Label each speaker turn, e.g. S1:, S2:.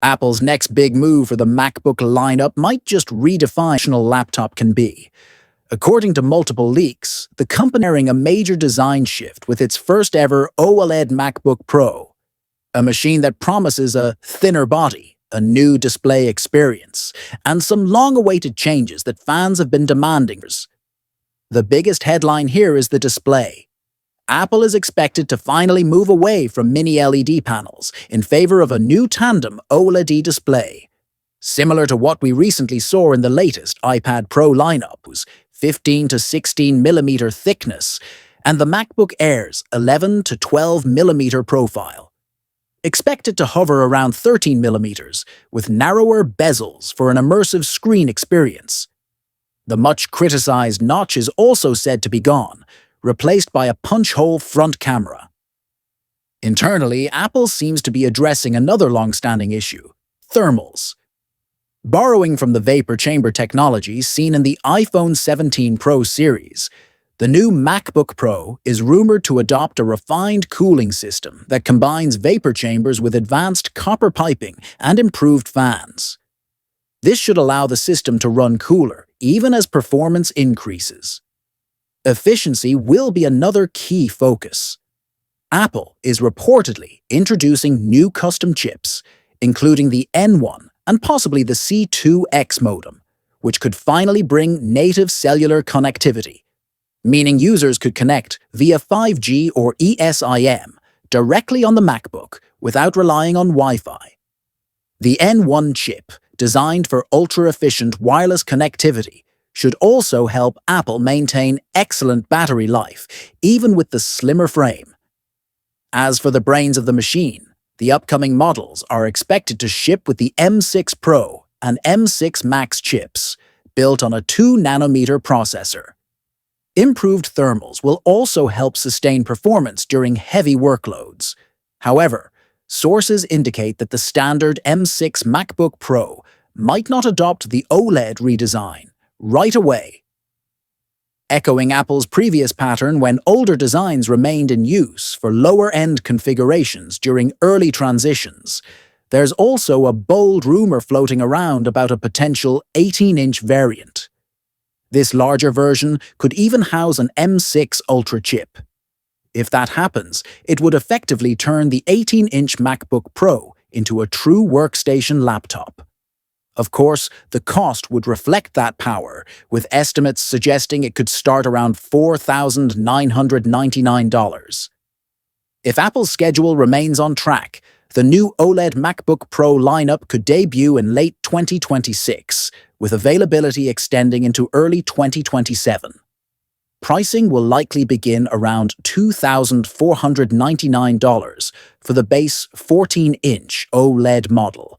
S1: Apple's next big move for the MacBook lineup might just redefine what a traditional laptop can be. According to multiple leaks, the company is preparing a major design shift with its first ever OLED MacBook Pro, a machine that promises a thinner body, a new display experience, and some long-awaited changes that fans have been demanding. The biggest headline here is the display. Apple is expected to finally move away from mini LED panels in favor of a new tandem OLED display. Similar to what we recently saw in the latest iPad Pro lineup, whose 15 to 16 millimeter thickness, and the MacBook Air's 11 to 12 millimeter profile. Expect it to hover around 13 millimeters, with narrower bezels for an immersive screen experience. The much criticized notch is also said to be gone, replaced by a punch-hole front camera. Internally, Apple seems to be addressing another long-standing issue: thermals. Borrowing from the vapor chamber technology seen in the iPhone 17 Pro series, the new MacBook Pro is rumored to adopt a refined cooling system that combines vapor chambers with advanced copper piping and improved fans. This should allow the system to run cooler, even as performance increases. Efficiency will be another key focus. Apple is reportedly introducing new custom chips, including the N1 and possibly the C2X modem, which could finally bring native cellular connectivity, meaning users could connect via 5G or eSIM directly on the MacBook without relying on Wi-Fi. The N1 chip, designed for ultra-efficient wireless connectivity, should also help Apple maintain excellent battery life, even with the slimmer frame. As for the brains of the machine, the upcoming models are expected to ship with the M6 Pro and M6 Max chips, built on a 2-nanometer processor. Improved thermals will also help sustain performance during heavy workloads. However, sources indicate that the standard M6 MacBook Pro might not adopt the OLED redesign right away. Echoing Apple's previous pattern when older designs remained in use for lower-end configurations during early transitions, there's also a bold rumor floating around about a potential 18-inch variant. This larger version could even house an M6 Ultra chip. If that happens, it would effectively turn the 18-inch MacBook Pro into a true workstation laptop. Of course, the cost would reflect that power, with estimates suggesting it could start around $4,999. If Apple's schedule remains on track, the new OLED MacBook Pro lineup could debut in late 2026, with availability extending into early 2027. Pricing will likely begin around $2,499 for the base 14-inch OLED model,